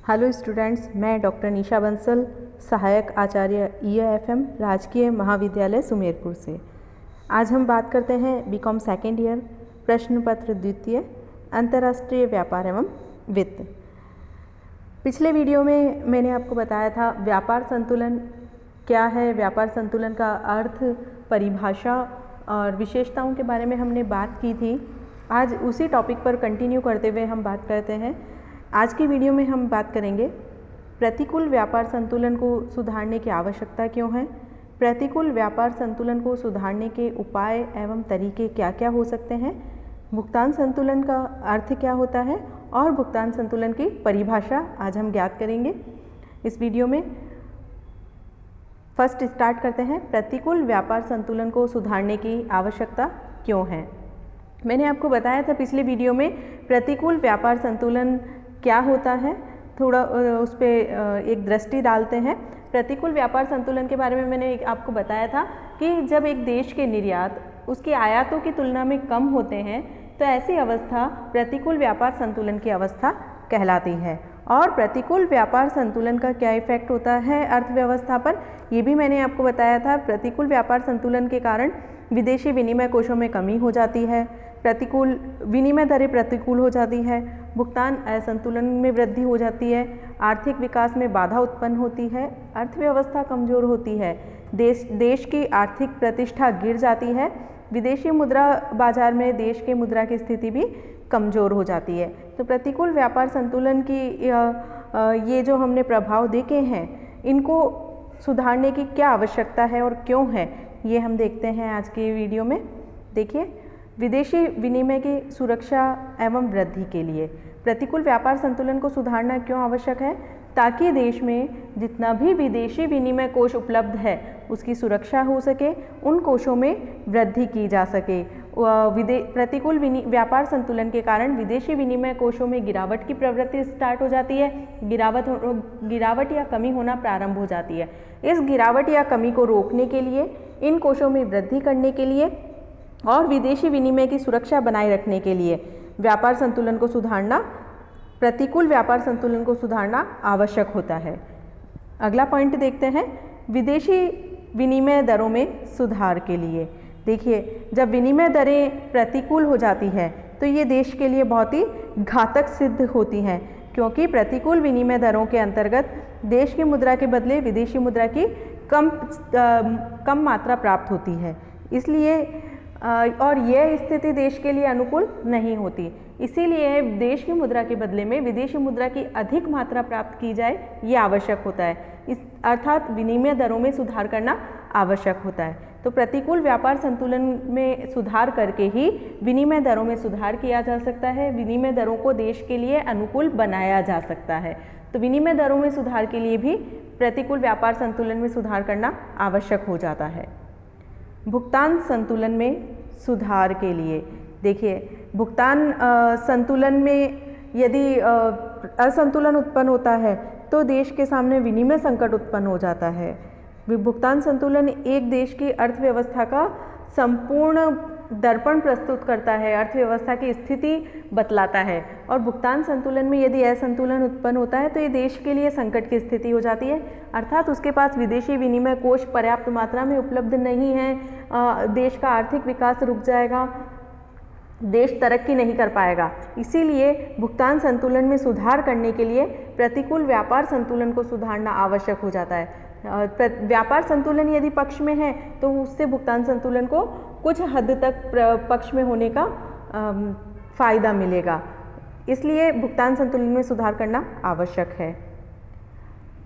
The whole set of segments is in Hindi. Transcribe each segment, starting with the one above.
हेलो स्टूडेंट्स, मैं डॉक्टर निशा बंसल, सहायक आचार्य EAFM राजकीय महाविद्यालय सुमेरपुर से। आज हम बात करते हैं बीकॉम सेकेंड ईयर प्रश्न पत्र द्वितीय अंतर्राष्ट्रीय व्यापार एवं वित्त। पिछले वीडियो में मैंने आपको बताया था व्यापार संतुलन क्या है, व्यापार संतुलन का अर्थ, परिभाषा और विशेषताओं के बारे में हमने बात की थी। आज उसी टॉपिक पर कंटिन्यू करते हुए हम बात करते हैं। आज की वीडियो में हम बात करेंगे प्रतिकूल व्यापार संतुलन को सुधारने की आवश्यकता क्यों है, प्रतिकूल व्यापार संतुलन को सुधारने के उपाय एवं तरीके क्या क्या हो सकते हैं, भुगतान संतुलन का अर्थ क्या होता है और भुगतान संतुलन की परिभाषा आज हम ज्ञात करेंगे इस वीडियो में। फर्स्ट स्टार्ट करते हैं, प्रतिकूल व्यापार संतुलन को सुधारने की आवश्यकता क्यों है। मैंने आपको बताया था पिछले वीडियो में प्रतिकूल व्यापार संतुलन क्या होता है, थोड़ा उस पर एक दृष्टि डालते हैं। प्रतिकूल व्यापार संतुलन के बारे में मैंने आपको बताया था कि जब एक देश के निर्यात उसके आयातों की तुलना में कम होते हैं तो ऐसी अवस्था प्रतिकूल व्यापार संतुलन की अवस्था कहलाती है। और प्रतिकूल व्यापार संतुलन का क्या इफेक्ट होता है अर्थव्यवस्था पर, ये भी मैंने आपको बताया था। प्रतिकूल व्यापार संतुलन के कारण विदेशी विनिमय कोषों में कमी हो जाती है, प्रतिकूल विनिमय दरें प्रतिकूल हो जाती है, भुगतान असंतुलन में वृद्धि हो जाती है, आर्थिक विकास में बाधा उत्पन्न होती है, अर्थव्यवस्था कमजोर होती है, देश की आर्थिक प्रतिष्ठा गिर जाती है, विदेशी मुद्रा बाजार में देश के मुद्रा की स्थिति भी कमजोर हो जाती है। तो प्रतिकूल व्यापार संतुलन की ये जो हमने प्रभाव देखे हैं, इनको सुधारने की क्या आवश्यकता है और क्यों है, ये हम देखते हैं आज की वीडियो में। देखिए, विदेशी विनिमय की सुरक्षा एवं वृद्धि के लिए प्रतिकूल व्यापार संतुलन को सुधारना क्यों आवश्यक है, ताकि देश में जितना भी विदेशी विनिमय कोष उपलब्ध है उसकी सुरक्षा हो सके, उन कोषों में वृद्धि की जा सके। प्रतिकूल व्यापार संतुलन के कारण विदेशी विनिमय कोषों में गिरावट की प्रवृत्ति स्टार्ट हो जाती है, गिरावट या कमी होना प्रारंभ हो जाती है। इस गिरावट या कमी को रोकने के लिए, इन कोषों में वृद्धि करने के लिए और विदेशी विनिमय की सुरक्षा बनाए रखने के लिए व्यापार संतुलन को सुधारना, प्रतिकूल व्यापार संतुलन को सुधारना आवश्यक होता है। अगला पॉइंट देखते हैं, विदेशी विनिमय दरों में सुधार के लिए। देखिए, जब विनिमय दरें प्रतिकूल हो जाती है तो ये देश के लिए बहुत ही घातक सिद्ध होती हैं, क्योंकि प्रतिकूल विनिमय दरों के अंतर्गत देश की मुद्रा के बदले विदेशी मुद्रा की कम मात्रा प्राप्त होती है। इसलिए और यह स्थिति देश के लिए अनुकूल नहीं होती, इसीलिए देश की मुद्रा के बदले में विदेशी मुद्रा की अधिक मात्रा प्राप्त की जाए, ये आवश्यक होता है। अर्थात विनिमय दरों में सुधार करना आवश्यक होता है। तो प्रतिकूल व्यापार संतुलन में सुधार करके ही विनिमय दरों में सुधार किया जा सकता है, विनिमय दरों को देश के लिए अनुकूल बनाया जा सकता है। तो विनिमय दरों में सुधार के लिए भी प्रतिकूल व्यापार संतुलन में सुधार करना आवश्यक हो जाता है। भुगतान संतुलन में सुधार के लिए, देखिए, भुगतान संतुलन में यदि असंतुलन उत्पन्न होता है तो देश के सामने विनिमय संकट उत्पन्न हो जाता है। भुगतान संतुलन एक देश की अर्थव्यवस्था का संपूर्ण दर्पण प्रस्तुत करता है, अर्थव्यवस्था की स्थिति बतलाता है। और भुगतान संतुलन में यदि असंतुलन उत्पन्न होता है तो ये देश के लिए संकट की स्थिति हो जाती है, अर्थात उसके पास विदेशी विनिमय कोष पर्याप्त मात्रा में उपलब्ध नहीं है, देश का आर्थिक विकास रुक जाएगा, देश तरक्की नहीं कर पाएगा। इसीलिए भुगतान संतुलन में सुधार करने के लिए प्रतिकूल व्यापार संतुलन को सुधारना आवश्यक हो जाता है। व्यापार संतुलन यदि पक्ष में है तो उससे भुगतान संतुलन को कुछ हद तक पक्ष में होने का फायदा मिलेगा, इसलिए भुगतान संतुलन में सुधार करना आवश्यक है।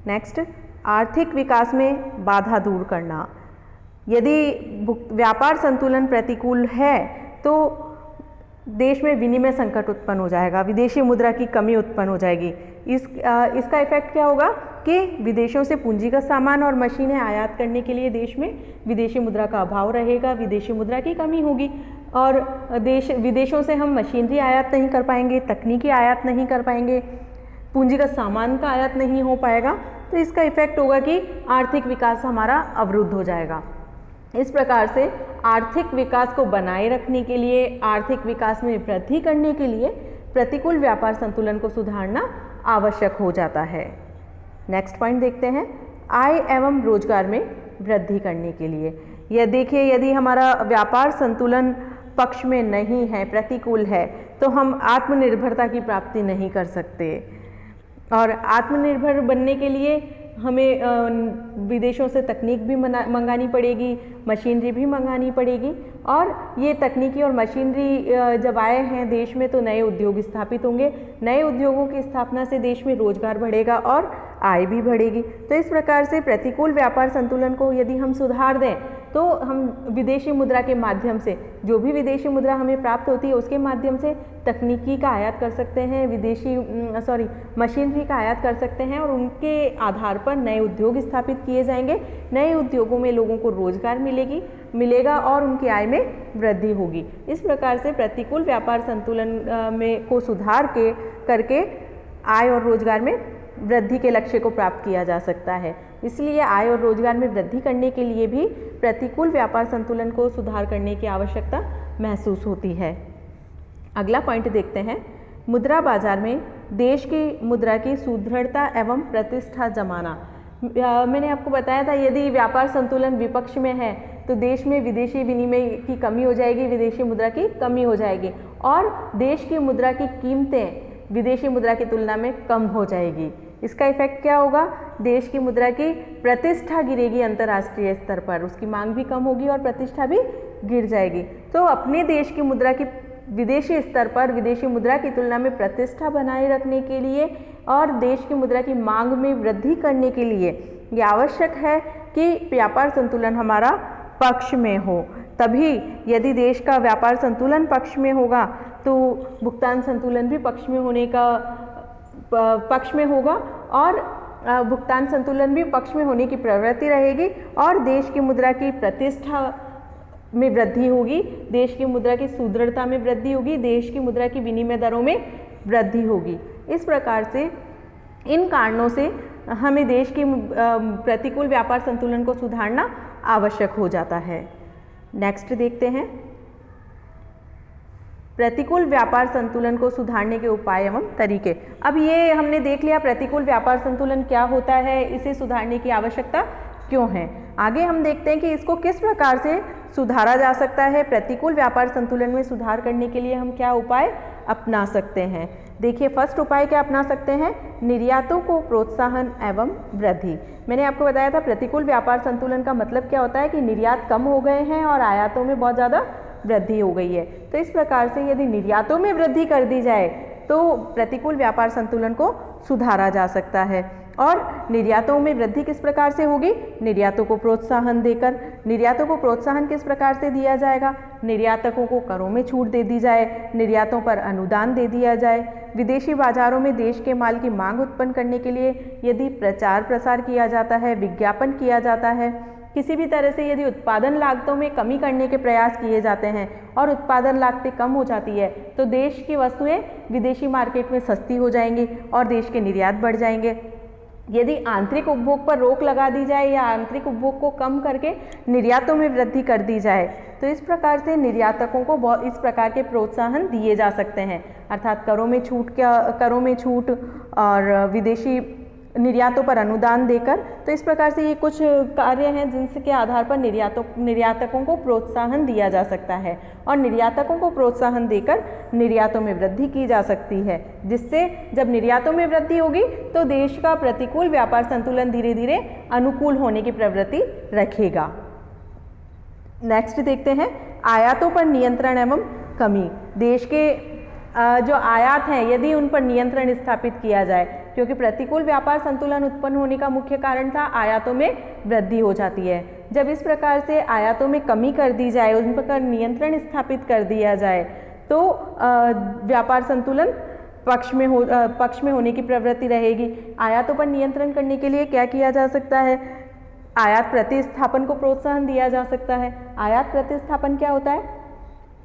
नेक्स्ट, आर्थिक विकास में बाधा दूर करना। यदि व्यापार संतुलन प्रतिकूल है तो देश में विनिमय संकट उत्पन्न हो जाएगा, विदेशी मुद्रा की कमी उत्पन्न हो जाएगी। इसका इफेक्ट क्या होगा कि विदेशों से पूंजीगत सामान और मशीनें आयात करने के लिए देश में विदेशी मुद्रा का अभाव रहेगा, विदेशी मुद्रा की कमी होगी और विदेशों से हम मशीनरी आयात नहीं कर पाएंगे, तकनीकी आयात नहीं कर पाएंगे, पूंजीगत सामान का आयात नहीं हो पाएगा। तो इसका इफेक्ट होगा कि आर्थिक विकास हमारा अवरुद्ध हो जाएगा। इस प्रकार से आर्थिक विकास को बनाए रखने के लिए, आर्थिक विकास में वृद्धि करने के लिए प्रतिकूल व्यापार संतुलन को सुधारना आवश्यक हो जाता है। नेक्स्ट पॉइंट देखते हैं, आय एवं रोजगार में वृद्धि करने के लिए। यह देखिए, यदि हमारा व्यापार संतुलन पक्ष में नहीं है, प्रतिकूल है, तो हम आत्मनिर्भरता की प्राप्ति नहीं कर सकते। और आत्मनिर्भर बनने के लिए हमें विदेशों से तकनीक भी मंगानी पड़ेगी, मशीनरी भी मंगानी पड़ेगी। और ये तकनीकी और मशीनरी जब आए हैं देश में तो नए उद्योग स्थापित होंगे। नए उद्योगों की स्थापना से देश में रोजगार बढ़ेगा और आय भी बढ़ेगी। तो इस प्रकार से प्रतिकूल व्यापार संतुलन को यदि हम सुधार दें तो हम विदेशी मुद्रा के माध्यम से, जो भी विदेशी मुद्रा हमें प्राप्त होती है उसके माध्यम से तकनीकी का आयात कर सकते हैं, मशीनरी का आयात कर सकते हैं और उनके आधार पर नए उद्योग स्थापित किए जाएंगे। नए उद्योगों में लोगों को रोजगार मिलेगा और उनकी आय में वृद्धि होगी। इस प्रकार से प्रतिकूल व्यापार संतुलन को सुधार करके आय और रोजगार में वृद्धि के लक्ष्य को प्राप्त किया जा सकता है। इसलिए आय और रोजगार में वृद्धि करने के लिए भी प्रतिकूल व्यापार संतुलन को सुधार करने की आवश्यकता महसूस होती है। अगला पॉइंट देखते हैं, मुद्रा बाजार में देश की मुद्रा की सुदृढ़ता एवं प्रतिष्ठा जमाना। मैंने आपको बताया था, यदि व्यापार संतुलन विपक्ष में है तो देश में विदेशी विनिमय की कमी हो जाएगी, विदेशी मुद्रा की कमी हो जाएगी और देश की मुद्रा की कीमतें विदेशी मुद्रा की तुलना में कम हो जाएगी। इसका इफेक्ट क्या होगा? देश की मुद्रा की प्रतिष्ठा गिरेगी अंतर्राष्ट्रीय स्तर पर, उसकी मांग भी कम होगी और प्रतिष्ठा भी गिर जाएगी। तो अपने देश की मुद्रा की विदेशी स्तर पर विदेशी मुद्रा की तुलना में प्रतिष्ठा बनाए रखने के लिए और देश की मुद्रा की मांग में वृद्धि करने के लिए ये आवश्यक है कि व्यापार संतुलन हमारा पक्ष में हो। तभी यदि देश का व्यापार संतुलन पक्ष में होगा तो भुगतान संतुलन भी पक्ष में होगा और भुगतान संतुलन भी पक्ष में होने की प्रवृत्ति रहेगी और देश की मुद्रा की प्रतिष्ठा में वृद्धि होगी, देश की मुद्रा की सुदृढ़ता में वृद्धि होगी, देश की मुद्रा की विनिमय दरों में वृद्धि होगी। इस प्रकार से इन कारणों से हमें देश की प्रतिकूल व्यापार संतुलन को सुधारना आवश्यक हो जाता है। नेक्स्ट देखते हैं, प्रतिकूल व्यापार संतुलन को सुधारने के उपाय एवं तरीके। अब ये हमने देख लिया प्रतिकूल व्यापार संतुलन क्या होता है, इसे सुधारने की आवश्यकता क्यों है। आगे हम देखते हैं कि इसको किस प्रकार से सुधारा जा सकता है। प्रतिकूल व्यापार संतुलन में सुधार करने के लिए हम क्या उपाय अपना सकते हैं। देखिए, फर्स्ट उपाय क्या अपना सकते हैं, निर्यातों को प्रोत्साहन एवं वृद्धि। मैंने आपको बताया था प्रतिकूल व्यापार संतुलन का मतलब क्या होता है कि निर्यात कम हो गए हैं और आयातों में बहुत ज़्यादा वृद्धि हो गई है। तो इस प्रकार से यदि निर्यातों में वृद्धि कर दी जाए तो प्रतिकूल व्यापार संतुलन को सुधारा जा सकता है। और निर्यातों में वृद्धि किस प्रकार से होगी, निर्यातों को प्रोत्साहन देकर। निर्यातों को प्रोत्साहन किस प्रकार से दिया जाएगा, निर्यातकों को करों में छूट दे दी जाए, निर्यातों पर अनुदान दे दिया जाए। विदेशी बाजारों में देश के माल की मांग उत्पन्न करने के लिए यदि प्रचार प्रसार किया जाता है, विज्ञापन किया जाता है, किसी भी तरह से यदि उत्पादन लागतों में कमी करने के प्रयास किए जाते हैं और उत्पादन लागतें कम हो जाती है तो देश की वस्तुएं विदेशी मार्केट में सस्ती हो जाएंगी और देश के निर्यात बढ़ जाएंगे। यदि आंतरिक उपभोग पर रोक लगा दी जाए या आंतरिक उपभोग को कम करके निर्यातों में वृद्धि कर दी जाए तो इस प्रकार से निर्यातकों को इस प्रकार के प्रोत्साहन दिए जा सकते हैं, अर्थात करों में छूट और विदेशी निर्यातों पर अनुदान देकर। तो इस प्रकार से ये कुछ कार्य हैं जिनके आधार पर निर्यातकों को प्रोत्साहन दिया जा सकता है और निर्यातकों को प्रोत्साहन देकर निर्यातों में वृद्धि की जा सकती है, जिससे जब निर्यातों में वृद्धि होगी तो देश का प्रतिकूल व्यापार संतुलन धीरे धीरे अनुकूल होने की प्रवृत्ति रखेगा। नेक्स्ट देखते हैं, आयातों पर नियंत्रण एवं कमी। देश के जो आयात हैं यदि उन पर नियंत्रण स्थापित किया जाए, क्योंकि प्रतिकूल व्यापार संतुलन उत्पन्न होने का मुख्य कारण था आयातों में वृद्धि हो जाती है। जब इस प्रकार से आयातों में कमी कर दी जाए, उन पर नियंत्रण स्थापित कर दिया जाए तो व्यापार संतुलन पक्ष में होने की प्रवृत्ति रहेगी। आयातों पर नियंत्रण करने के लिए क्या किया जा सकता है, आयात प्रतिस्थापन को प्रोत्साहन दिया जा सकता है। आयात प्रतिस्थापन क्या होता है,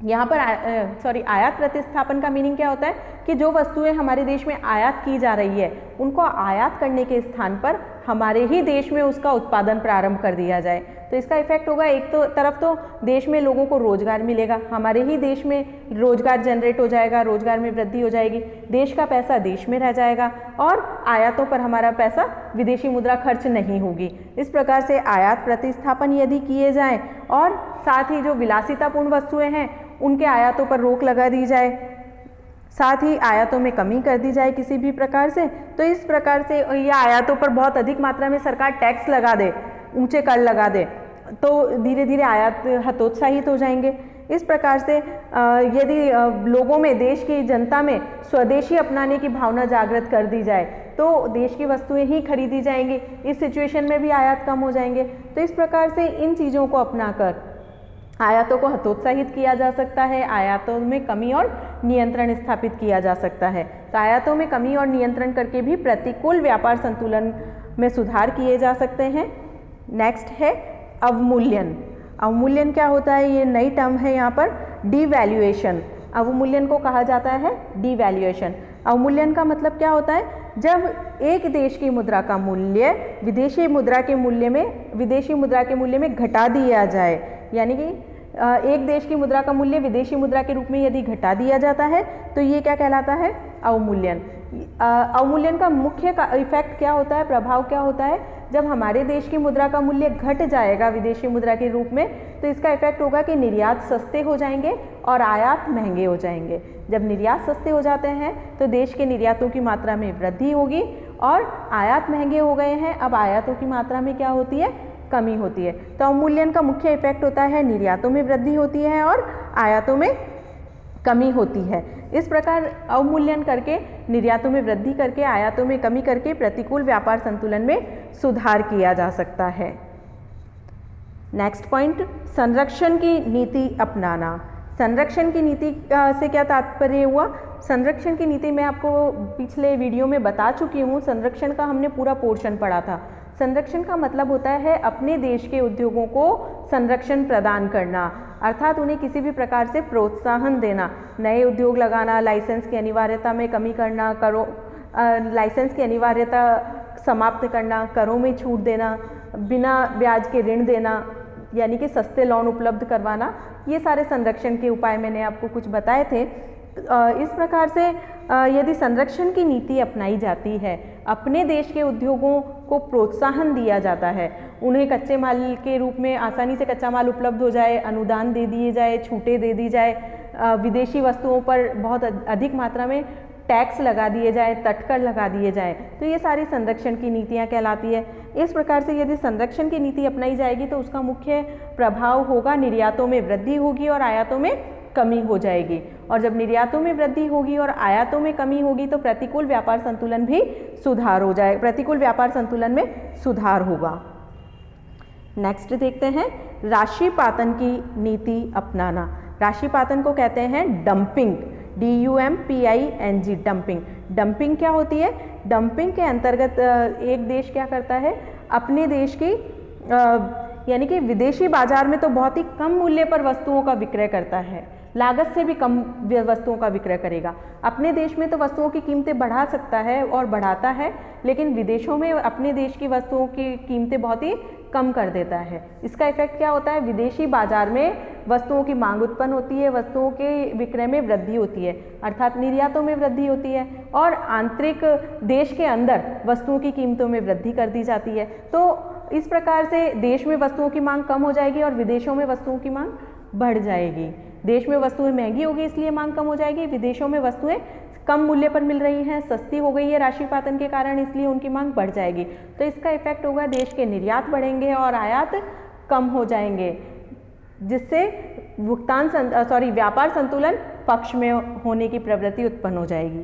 यहाँ पर आयात प्रतिस्थापन का मीनिंग क्या होता है कि जो वस्तुएं हमारे देश में आयात की जा रही है उनको आयात करने के स्थान पर हमारे ही देश में उसका उत्पादन प्रारंभ कर दिया जाए। तो इसका इफेक्ट होगा, एक तो तरफ तो देश में लोगों को रोजगार मिलेगा, हमारे ही देश में रोजगार जनरेट हो जाएगा, रोजगार में वृद्धि हो जाएगी, देश का पैसा देश में रह जाएगा और आयातों पर हमारा पैसा विदेशी मुद्रा खर्च नहीं होगी। इस प्रकार से आयात प्रतिस्थापन यदि किए जाएं और साथ ही जो विलासितापूर्ण वस्तुएं हैं उनके आयातों पर रोक लगा दी जाए, साथ ही आयातों में कमी कर दी जाए किसी भी प्रकार से, तो इस प्रकार से या आयातों पर बहुत अधिक मात्रा में सरकार टैक्स लगा दे, ऊंचे कर लगा दे, तो धीरे धीरे आयात हतोत्साहित हो जाएंगे। इस प्रकार से यदि लोगों में, देश की जनता में स्वदेशी अपनाने की भावना जागृत कर दी जाए तो देश की वस्तुएं ही खरीदी जाएंगी, इस सिचुएशन में भी आयात कम हो जाएंगे। तो इस प्रकार से इन चीज़ों को अपनाकर आयातों को हतोत्साहित किया जा सकता है, आयातों में कमी और नियंत्रण स्थापित किया जा सकता है। तो आयातों में कमी और नियंत्रण करके भी प्रतिकूल व्यापार संतुलन में सुधार किए जा सकते हैं। नेक्स्ट है अवमूल्यन। अवमूल्यन क्या होता है? ये नई टर्म है यहाँ पर, डिवैल्यूएशन। अवमूल्यन को कहा जाता है डिवैल्यूएशन। अवमूल्यन का मतलब क्या होता है? जब एक देश की मुद्रा का मूल्य विदेशी मुद्रा के मूल्य में घटा दिया जाए, यानी कि एक देश की मुद्रा का मूल्य विदेशी मुद्रा के रूप में यदि घटा दिया जाता है तो ये क्या कहलाता है? अवमूल्यन। अवमूल्यन का मुख्य इफेक्ट क्या होता है, प्रभाव क्या होता है? जब हमारे देश की मुद्रा का मूल्य घट जाएगा विदेशी मुद्रा के रूप में, तो इसका इफेक्ट होगा कि निर्यात सस्ते हो जाएंगे और आयात महंगे हो जाएंगे। जब निर्यात सस्ते हो जाते हैं तो देश के निर्यातों की मात्रा में वृद्धि होगी और आयात महंगे हो गए हैं, अब आयातों की मात्रा में क्या होती है? कमी होती है। तो अवमूल्यन का मुख्य इफेक्ट होता है निर्यातों में वृद्धि होती है और आयातों में कमी होती है। इस प्रकार अवमूल्यन करके, निर्यातों में वृद्धि करके, आयातों में कमी करके प्रतिकूल व्यापार संतुलन में सुधार किया जा सकता है। नेक्स्ट पॉइंट, संरक्षण की नीति अपनाना। संरक्षण की नीति से क्या तात्पर्य हुआ? संरक्षण की नीति मैं आपको पिछले वीडियो में बता चुकी हूँ। संरक्षण का हमने पूरा पोर्शन पढ़ा था। संरक्षण का मतलब होता है अपने देश के उद्योगों को संरक्षण प्रदान करना, अर्थात उन्हें किसी भी प्रकार से प्रोत्साहन देना, नए उद्योग लगाना, लाइसेंस की अनिवार्यता में कमी करना, लाइसेंस की अनिवार्यता समाप्त करना, करों में छूट देना, बिना ब्याज के ऋण देना, यानी कि सस्ते लोन उपलब्ध करवाना, ये सारे संरक्षण के उपाय मैंने आपको कुछ बताए थे। इस प्रकार से यदि संरक्षण की नीति अपनाई जाती है, अपने देश के उद्योगों को प्रोत्साहन दिया जाता है, उन्हें कच्चे माल के रूप में आसानी से कच्चा माल उपलब्ध हो जाए, अनुदान दे दिए जाए, छूटें दे दी जाए, विदेशी वस्तुओं पर बहुत अधिक मात्रा में टैक्स लगा दिए जाए, तटकर लगा दिए जाए, तो ये सारी संरक्षण की नीतियाँ कहलाती है। इस प्रकार से यदि संरक्षण की नीति अपनाई जाएगी तो उसका मुख्य प्रभाव होगा निर्यातों में वृद्धि होगी और आयातों में कमी हो जाएगी, और जब निर्यातों में वृद्धि होगी और आयातों में कमी होगी तो प्रतिकूल व्यापार संतुलन भी सुधार हो जाए, प्रतिकूल व्यापार संतुलन में सुधार होगा। नेक्स्ट देखते हैं, राशिपातन की नीति अपनाना। राशिपातन को कहते हैं डंपिंग, DUMPING, डंपिंग। डंपिंग क्या होती है? डंपिंग के अंतर्गत एक देश क्या करता है, अपने देश की यानी कि विदेशी बाजार में तो बहुत ही कम मूल्य पर वस्तुओं का विक्रय करता है, लागत से भी कम वस्तुओं का विक्रय करेगा। अपने देश में तो वस्तुओं की कीमतें बढ़ा सकता है और बढ़ाता है, लेकिन विदेशों में अपने देश की वस्तुओं की कीमतें बहुत ही कम कर देता है। इसका इफेक्ट क्या होता है? विदेशी बाजार में वस्तुओं की मांग उत्पन्न होती है, वस्तुओं के विक्रय में वृद्धि होती है, अर्थात निर्यातों में वृद्धि होती है, और आंतरिक देश के अंदर वस्तुओं की कीमतों में वृद्धि कर दी जाती है। तो इस प्रकार से देश में वस्तुओं की मांग कम हो जाएगी और विदेशों में वस्तुओं की मांग बढ़ जाएगी। देश में वस्तुएं महंगी होगी इसलिए मांग कम हो जाएगी, विदेशों में वस्तुएं कम मूल्य पर मिल रही हैं, सस्ती हो गई है राशिपातन के कारण, इसलिए उनकी मांग बढ़ जाएगी। तो इसका इफेक्ट होगा देश के निर्यात बढ़ेंगे और आयात कम हो जाएंगे, जिससे व्यापार संतुलन पक्ष में होने की प्रवृत्ति उत्पन्न हो जाएगी।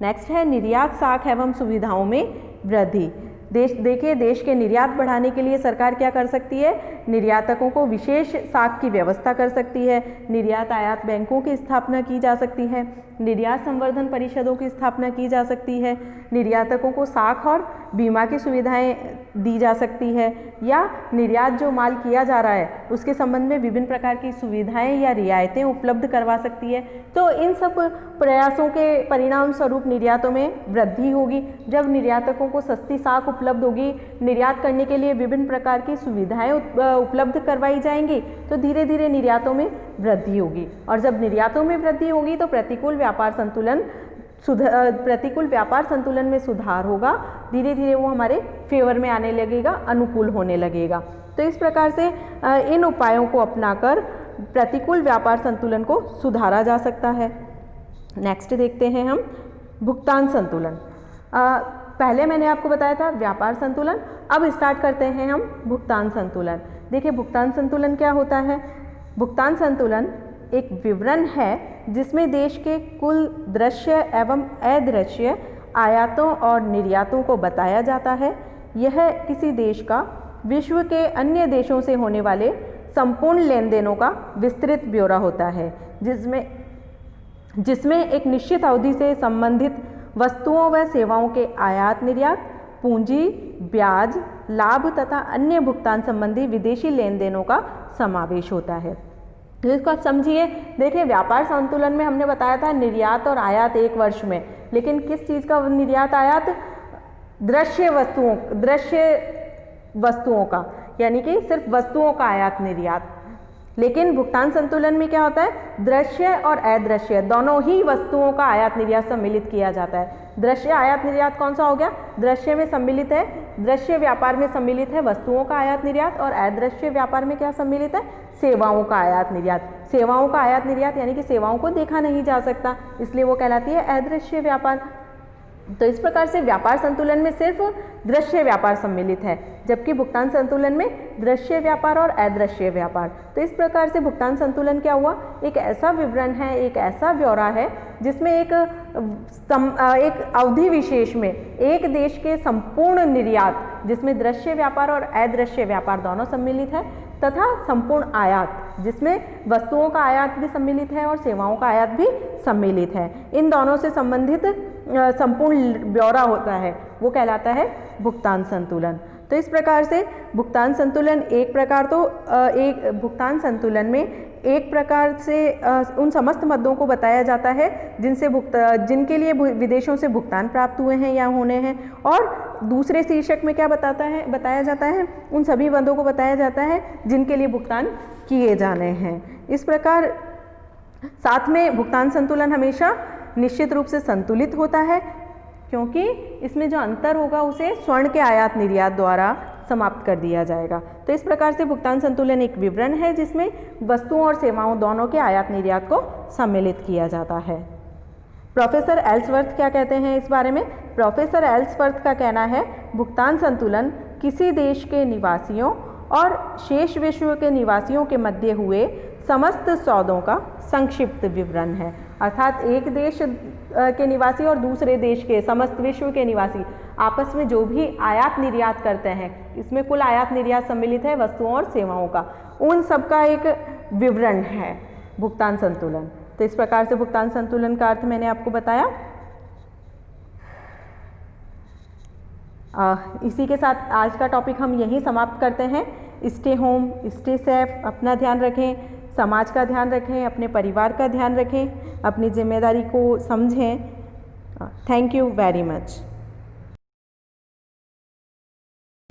नेक्स्ट है निर्यात साख एवं सुविधाओं में वृद्धि। देखिए देश के निर्यात बढ़ाने के लिए सरकार क्या कर सकती है, निर्यातकों को विशेष साख की व्यवस्था कर सकती है, निर्यात आयात बैंकों की स्थापना की जा सकती है, निर्यात संवर्धन परिषदों की स्थापना की जा सकती है, निर्यातकों को साख और बीमा की सुविधाएं दी जा सकती है, या निर्यात जो माल किया जा रहा है उसके संबंध में विभिन्न प्रकार की सुविधाएं या रियायतें उपलब्ध करवा सकती है। तो इन सब प्रयासों के परिणाम स्वरूप निर्यातों में वृद्धि होगी। जब निर्यातकों को सस्ती साख उपलब्ध होगी, निर्यात करने के लिए विभिन्न प्रकार की सुविधाएं उपलब्ध करवाई जाएंगी, तो धीरे धीरे निर्यातों में वृद्धि होगी। और जब निर्यातों में वृद्धि होगी तो प्रतिकूल व्यापार संतुलन में सुधार होगा, धीरे धीरे वो हमारे फेवर में आने लगेगा, अनुकूल होने लगेगा। तो इस प्रकार से इन उपायों को अपनाकर प्रतिकूल व्यापार संतुलन को सुधारा जा सकता है। नेक्स्ट देखते हैं हम भुगतान संतुलन। पहले मैंने आपको बताया था व्यापार संतुलन, अब स्टार्ट करते हैं हम भुगतान संतुलन। देखिए भुगतान संतुलन क्या होता है। भुगतान संतुलन एक विवरण है जिसमें देश के कुल दृश्य एवं अदृश्य आयातों और निर्यातों को बताया जाता है। यह किसी देश का विश्व के अन्य देशों से होने वाले संपूर्ण लेन देनों का विस्तृत ब्यौरा होता है, जिसमें एक निश्चित अवधि से संबंधित वस्तुओं व सेवाओं के आयात निर्यात, पूंजी, ब्याज, लाभ तथा अन्य भुगतान संबंधी विदेशी लेन देनों का समावेश होता है। तो इसको आप समझिए। देखिए व्यापार संतुलन में हमने बताया था निर्यात और आयात एक वर्ष में, लेकिन किस चीज़ का निर्यात आयात, दृश्य वस्तुओं का, यानी कि सिर्फ वस्तुओं का आयात निर्यात। लेकिन भुगतान संतुलन में क्या होता है, दृश्य और अदृश्य दोनों ही वस्तुओं का आयात निर्यात सम्मिलित किया जाता है। दृश्य आयात निर्यात कौन सा हो गया, दृश्य में सम्मिलित है, दृश्य व्यापार में सम्मिलित है वस्तुओं का आयात निर्यात, और अदृश्य व्यापार में क्या सम्मिलित है, सेवाओं का आयात निर्यात। सेवाओं का आयात निर्यात यानी कि सेवाओं को देखा नहीं जा सकता, इसलिए वो कहलाती है अदृश्य व्यापार। तो इस प्रकार से व्यापार संतुलन में सिर्फ दृश्य व्यापार सम्मिलित है, जबकि भुगतान संतुलन में दृश्य व्यापार और अदृश्य व्यापार। तो इस प्रकार से भुगतान संतुलन क्या हुआ, एक ऐसा विवरण है, एक ऐसा ब्यौरा है जिसमें एक अवधि विशेष में एक देश के संपूर्ण निर्यात, जिसमें दृश्य व्यापार और अदृश्य व्यापार दोनों सम्मिलित है, तथा संपूर्ण आयात जिसमें वस्तुओं का आयात भी सम्मिलित है और सेवाओं का आयात भी सम्मिलित है, इन दोनों से संबंधित संपूर्ण ब्यौरा होता है, वो कहलाता है भुगतान संतुलन। तो इस प्रकार से भुगतान संतुलन भुगतान संतुलन में एक प्रकार से उन समस्त मदों को बताया जाता है जिनके लिए विदेशों से भुगतान प्राप्त हुए हैं या होने हैं, और दूसरे शीर्षक में क्या बताया जाता है, उन सभी मदों को बताया जाता है जिनके लिए भुगतान किए जाने हैं। इस प्रकार साथ में भुगतान संतुलन हमेशा निश्चित रूप से संतुलित होता है, क्योंकि इसमें जो अंतर होगा उसे स्वर्ण के आयात निर्यात द्वारा समाप्त कर दिया जाएगा। तो इस प्रकार से भुगतान संतुलन एक विवरण है जिसमें वस्तुओं और सेवाओं दोनों के आयात निर्यात को सम्मिलित किया जाता है। प्रोफेसर एल्सवर्थ क्या कहते हैं इस बारे में। प्रोफेसर एल्सवर्थ का कहना है, भुगतान संतुलन किसी देश के निवासियों और शेष विश्व के निवासियों के मध्य हुए समस्त सौदों का संक्षिप्त विवरण है। अर्थात एक देश के निवासी और दूसरे देश के समस्त विश्व के निवासी आपस में जो भी आयात निर्यात करते हैं, इसमें कुल आयात निर्यात सम्मिलित है वस्तुओं और सेवाओं का, उन सब का एक विवरण है भुगतान संतुलन। तो इस प्रकार से भुगतान संतुलन का अर्थ मैंने आपको बताया। इसी के साथ आज का टॉपिक हम यहीं समाप्त करते हैं। स्टे होम, स्टे सेफ, अपना ध्यान रखें, समाज का ध्यान रखें, अपने परिवार का ध्यान रखें, अपनी जिम्मेदारी को समझें। Thank you very much.